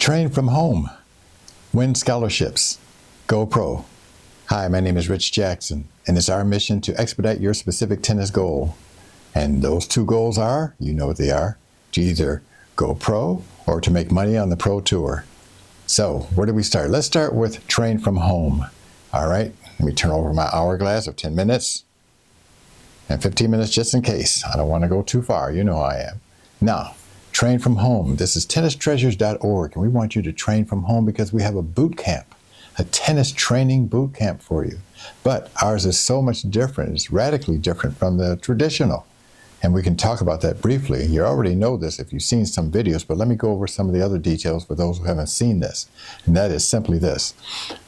Train from home. Win scholarships. Go pro. Hi, my name is Rich Jackson, and it's our mission to expedite your specific tennis goal. And those two goals are, you know what they are, to either go pro or to make money on the pro tour. So, where do we start? Let's start with train from home. All right, let me turn over my hourglass of 10 minutes and 15 minutes just in case. I don't want to go too far. You know I am. Now, train from home. This is tennistreasures.org, and we want you to train from home because we have a boot camp, a tennis training boot camp for you. But ours is so much different. It's radically different from the traditional. And we can talk about that briefly. You already know this if you've seen some videos, but let me go over some of the other details for those who haven't seen this. And that is simply this.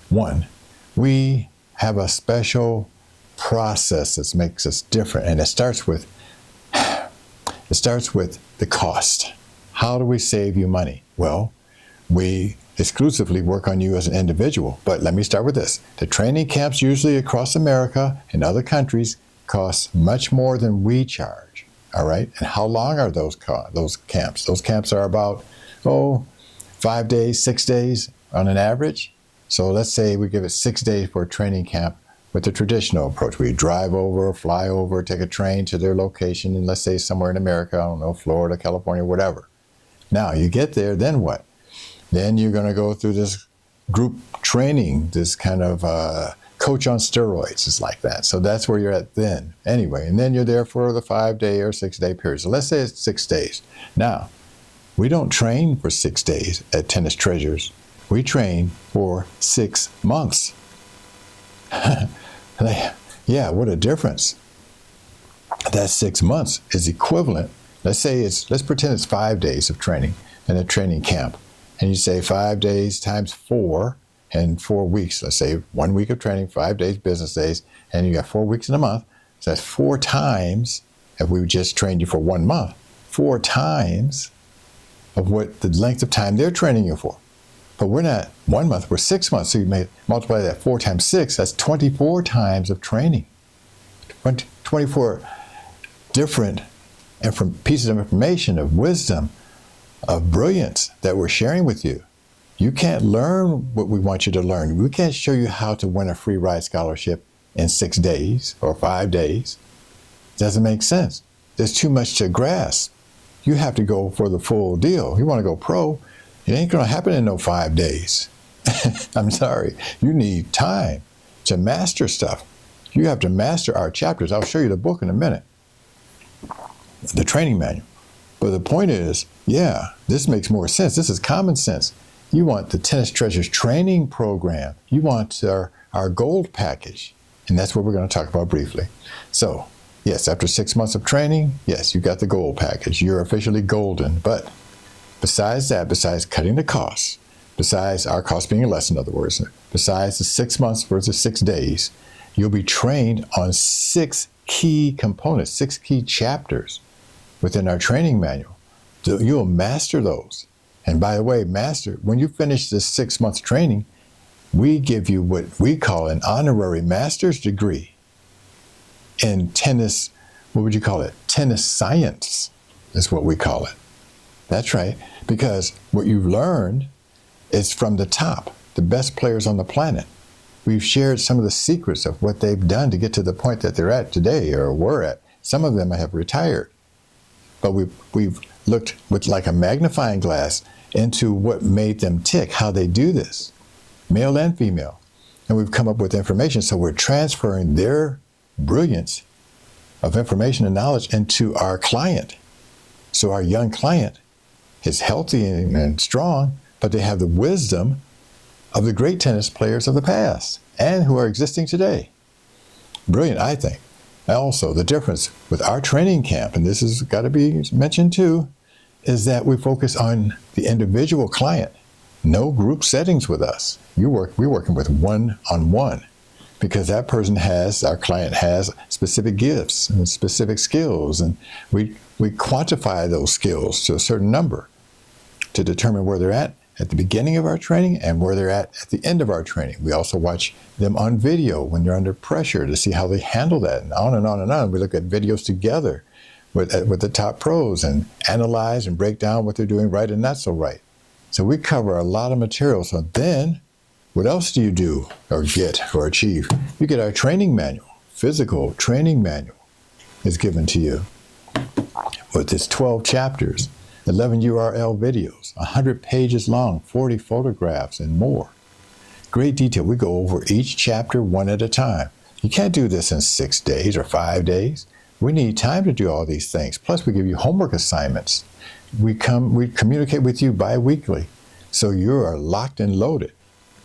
One, we have a special process that makes us different. And it starts with the cost. How do we save you money? Well, we exclusively work on you as an individual. But let me start with this. The training camps usually across America and other countries cost much more than we charge. All right? And how long are those camps? Those camps are about, 5 days, 6 days on an average. So let's say we give it 6 days for a training camp with the traditional approach. We drive over, fly over, take a train to their location, and let's say somewhere in America, I don't know, Florida, California, whatever. Now, you get there, then what? Then you're going to go through this group training, this kind of coach on steroids. It's like that. So that's where you're at then. Anyway, and then you're there for the 5 day or 6 day period. So let's say it's 6 days. Now, we don't train for 6 days at Tennis Treasures. We train for 6 months. Yeah, what a difference. That 6 months is equivalent. Let's pretend it's 5 days of training in a training camp. And you say 5 days times 4 and 4 weeks. Let's say 1 week of training, 5 days, business days, and you got 4 weeks in a month. So that's 4 times, if we just trained you for 1 month, 4 times of what the length of time they're training you for. But we're not 1 month, we're 6 months. So you may multiply that 4 times 6, that's 24 times of training. 24 different pieces of information, of wisdom, of brilliance that we're sharing with you. You can't learn what we want you to learn. We can't show you how to win a free ride scholarship in 6 days or 5 days. Doesn't make sense. There's too much to grasp. You have to go for the full deal. You want to go pro, it ain't going to happen in no 5 days. I'm sorry. You need time to master stuff. You have to master our chapters. I'll show you the book in a minute, the training manual. But the point is, yeah, this makes more sense. This is common sense. You want the Tennis Treasures training program. You want our gold package. And that's what we're going to talk about briefly. So, yes, after 6 months of training, yes, you got the gold package. You're officially golden. But besides that, besides cutting the costs, besides our cost being less, in other words, besides the 6 months versus 6 days, you'll be trained on 6 key components, 6 key chapters within our training manual. You'll master those. And by the way, when you finish this 6 months training, we give you what we call an honorary master's degree in tennis. What would you call it? Tennis science is what we call it. That's right, because what you've learned is from the top, the best players on the planet. We've shared some of the secrets of what they've done to get to the point that they're at today, or were at. Some of them have retired. But we've looked with like a magnifying glass into what made them tick, how they do this, male and female. And we've come up with information, so we're transferring their brilliance of information and knowledge into our client. So our young client is healthy and strong, but they have the wisdom of the great tennis players of the past and who are existing today. Brilliant, I think. Also, the difference with our training camp, and this has got to be mentioned too, is that we focus on the individual client. No group settings with us. We're working with one-on-one because that person our client has specific gifts and specific skills, and we quantify those skills to a certain number to determine where they're at the beginning of our training and where they're at the end of our training. We also watch them on video when they're under pressure to see how they handle that, and on and on and on. We look at videos together with the top pros and analyze and break down what they're doing right and not so right. So we cover a lot of material. So then, what else do you do or get or achieve? You get our training manual, physical training manual is given to you with its 12 chapters, 11 URL videos, 100 pages long, 40 photographs, and more. Great detail. We go over each chapter one at a time. You can't do this in 6 days or 5 days. We need time to do all these things. Plus, we give you homework assignments. We communicate with you bi-weekly, so you are locked and loaded.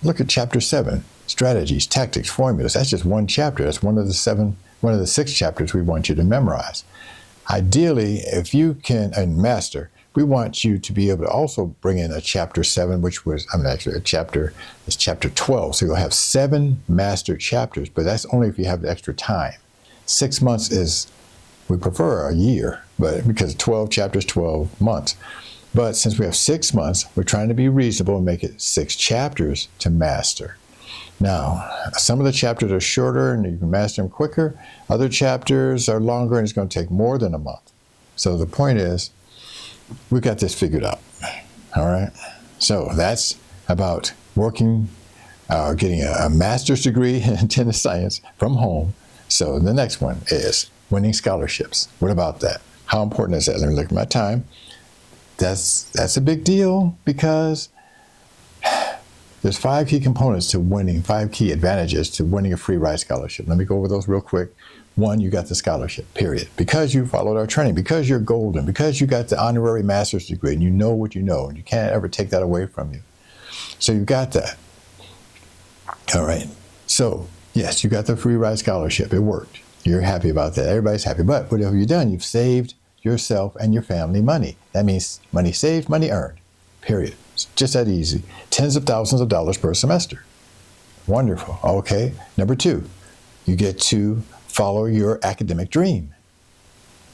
Look at chapter 7, strategies, tactics, formulas. That's just one chapter. That's one of the 6 chapters we want you to memorize. Ideally, if you can, and master, we want you to be able to also bring in a chapter 7, which was, it's chapter 12. So you'll have 7 master chapters, but that's only if you have the extra time. 6 months is, we prefer a year, but because 12 chapters, 12 months. But since we have 6 months, we're trying to be reasonable and make it 6 chapters to master. Now, some of the chapters are shorter and you can master them quicker. Other chapters are longer and it's going to take more than a month. So the point is, we got this figured out. All right. So that's about working, getting a master's degree in tennis science from home. So the next one is winning scholarships. What about that? How important is that? Let me look at my time. That's a big deal because there's 5 key components to winning, 5 key advantages to winning a free ride scholarship. Let me go over those real quick. 1, you got the scholarship, period. Because you followed our training, because you're golden, because you got the honorary master's degree and you know what you know and you can't ever take that away from you. So you got that. All right. So yes, you got the free ride scholarship. It worked. You're happy about that. Everybody's happy. But what have you done? You've saved yourself and your family money. That means money saved, money earned, period. It's just that easy. Tens of thousands of dollars per semester. Wonderful. Okay. Number 2, you get to follow your academic dream.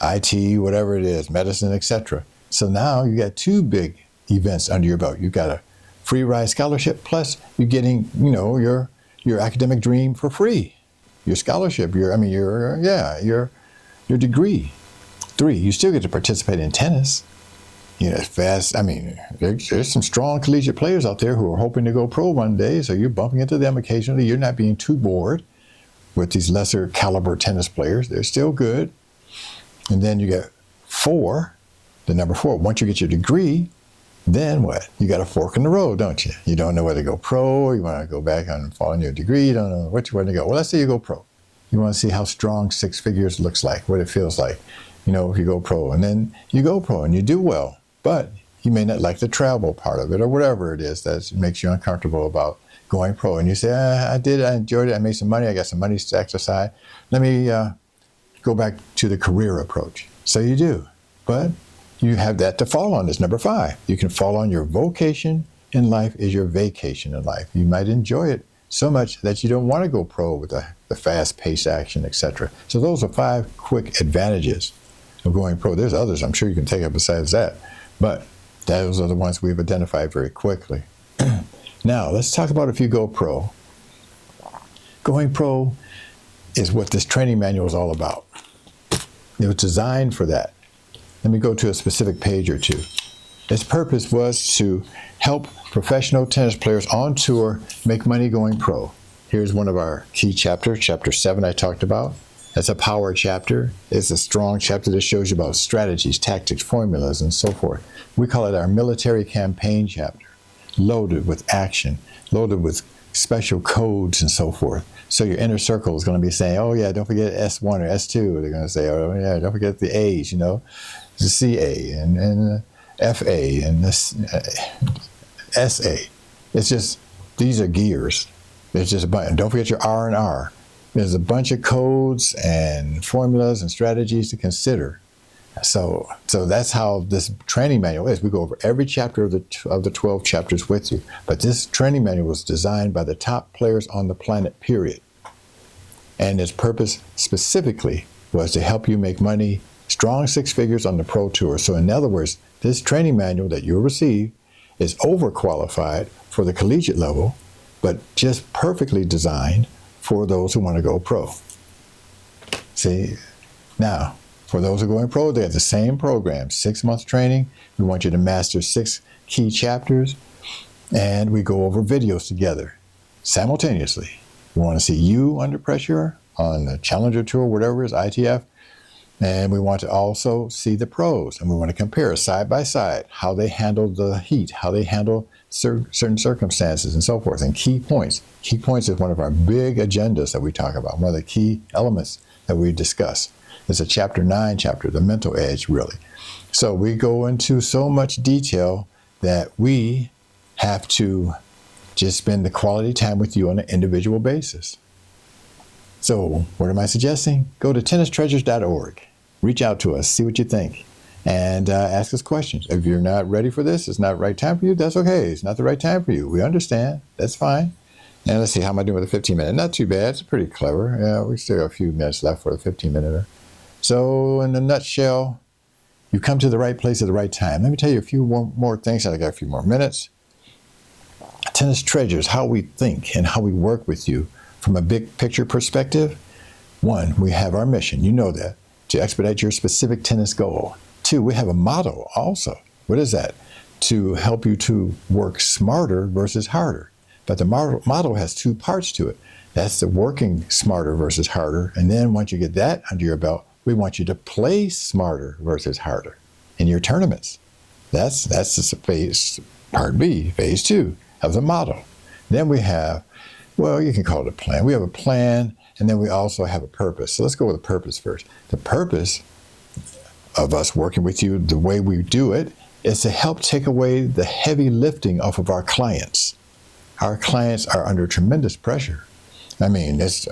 IT, whatever it is, medicine, etc. So now you got 2 big events under your belt. You got a free ride scholarship, plus you're getting, your academic dream for free. Your scholarship, your degree. 3, you still get to participate in tennis. There's some strong collegiate players out there who are hoping to go pro one day, so you're bumping into them occasionally. You're not being too bored with these lesser caliber tennis players. They're still good. And then you get 4, the number 4, once you get your degree, then what? You got a fork in the road, don't you? You don't know whether to go pro, or you want to go back and follow your degree, you don't know which way to go. Well, let's say you go pro. You want to see how strong 6 figures looks like, what it feels like, if you go pro. And then you go pro and you do well, but you may not like the travel part of it or whatever it is that makes you uncomfortable about going pro. And you say, I enjoyed it, I made some money, I got some money stacked aside. Let me go back to the career approach. So you do, but you have that to fall on as number 5. You can fall on your vocation in life is your vacation in life. You might enjoy it so much that you don't want to go pro with the fast-paced action, etc. So those are 5 quick advantages of going pro. There's others I'm sure you can take up besides that, but those are the ones we've identified very quickly. Now, let's talk about if you go pro. Going pro is what this training manual is all about. It was designed for that. Let me go to a specific page or 2. Its purpose was to help professional tennis players on tour make money going pro. Here's one of our key chapters, chapter 7 I talked about. That's a power chapter. It's a strong chapter that shows you about strategies, tactics, formulas, and so forth. We call it our military campaign chapter, loaded with action, loaded with special codes and so forth. So your inner circle is going to be saying, oh yeah, don't forget S1 or S2. They're going to say, oh yeah, don't forget the A's, the CA and FA and this SA. It's just, these are gears. There's just a bunch. Don't forget your R and R. There's a bunch of codes and formulas and strategies to consider. So that's how this training manual is. We go over every chapter of the 12 chapters with you. But this training manual was designed by the top players on the planet, period. And its purpose specifically was to help you make money, strong 6 figures on the pro tour. So in other words, this training manual that you'll receive is overqualified for the collegiate level, but just perfectly designed for those who want to go pro. See, now, for those who are going pro, they have the same program, 6 months training. We want you to master 6 key chapters. And we go over videos together simultaneously. We want to see you under pressure on the Challenger Tour, whatever it is, ITF. And we want to also see the pros. And we want to compare side by side how they handle the heat, how they handle certain circumstances and so forth. And key points. Key points is one of our big agendas that we talk about, one of the key elements that we discuss. It's a chapter 9 chapter, the mental edge, really. So we go into so much detail that we have to just spend the quality time with you on an individual basis. So what am I suggesting? Go to tennistreasures.org. Reach out to us, see what you think, and ask us questions. If you're not ready for this, it's not the right time for you, that's okay. It's not the right time for you. We understand. That's fine. And let's see, how am I doing with the 15-minute? Not too bad. It's pretty clever. Yeah, we still have a few minutes left for the 15-minute. So in a nutshell, you come to the right place at the right time. Let me tell you a few more things. I got a few more minutes. Tennis Treasures, how we think and how we work with you from a big picture perspective. 1, we have our mission. You know that. To expedite your specific tennis goal. 2, we have a motto also. What is that? To help you to work smarter versus harder. But the motto has 2 parts to it. That's the working smarter versus harder. And then once you get that under your belt, we want you to play smarter versus harder in your tournaments. That's the phase, part B, phase 2 of the motto. Then we have, well, you can call it a plan. We have a plan, and then we also have a purpose. So let's go with the purpose first. The purpose of us working with you, the way we do it, is to help take away the heavy lifting off of our clients. Our clients are under tremendous pressure. I mean, it's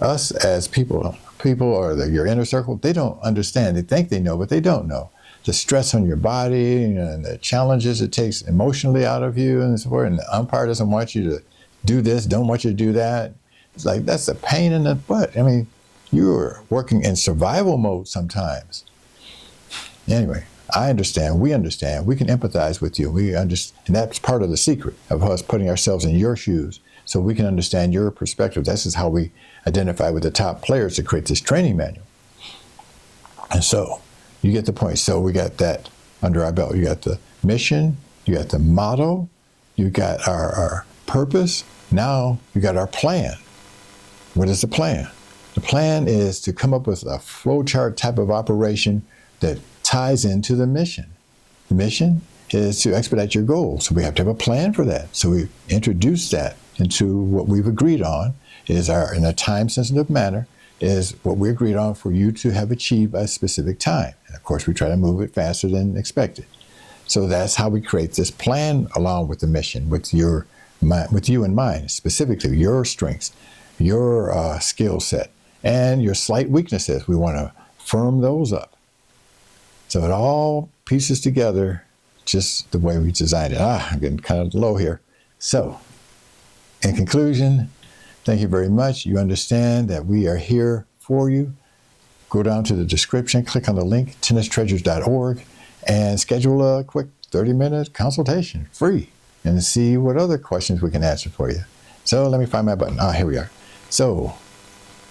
us as people or your inner circle, they don't understand. They think they know, but they don't know. The stress on your body and the challenges it takes emotionally out of you and so forth. And the umpire doesn't want you to do this, don't want you to do that. It's like, that's a pain in the butt. I mean, you're working in survival mode sometimes. Anyway, I understand, we can empathize with you. We understand, and that's part of the secret of us putting ourselves in your shoes so we can understand your perspective. This is how we identify with the top players to create this training manual. And so, you get the point. So we got that under our belt. You got the mission, you got the motto, you got our purpose. Now you got our plan. What is the plan? The plan is to come up with a flowchart type of operation that ties into the mission. The mission is to expedite your goals. So we have to have a plan for that. So we introduce that into what we've agreed on is in a time-sensitive manner, is what we agreed on for you to have achieved by a specific time. And of course, we try to move it faster than expected. So that's how we create this plan along with the mission, with you in mind, specifically your strengths, your skill set, and your slight weaknesses. We want to firm those up. So it all pieces together just the way we designed it. I'm getting kind of low here. So, in conclusion, thank you very much. You understand that we are here for you. Go down to the description, click on the link, tennistreasures.org, and schedule a quick 30-minute consultation, free, and see what other questions we can answer for you. So let me find my button. Here we are. So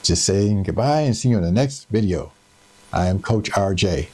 just saying goodbye and see you in the next video. I am Coach RJ.